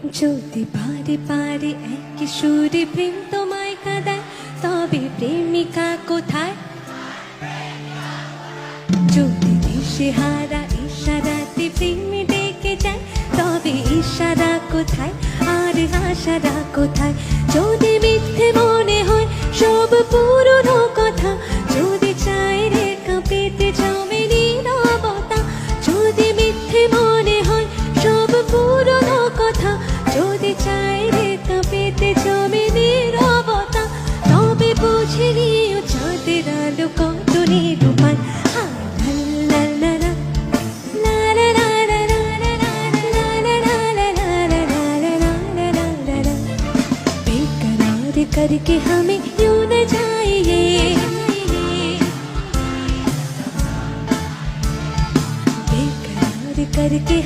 যদি পারে পারে এক সুরে প্রেম তোমায় কাঁদায়, তবে প্রেমিকা কোথায়? যদি দিশেহারা ইশারাতে প্রেম ডেকে যায়, তবে ইশারা কোথায় আর আশারা কোথায়? যদি মিথ্যে মনে হয় সব পুরনো কথা, যদি চায় রে কাঁপিতে জমে নীরবতা, যদি মিথ্যে মনে হয় সব পুরনো কথা, যদি চায় রে কাঁপিতে জমে নীরবতা, তবে বুঝে নিও চাঁদের আলো কত নিরূপায়। करके हमें यूं न जाइए, बेकरार करके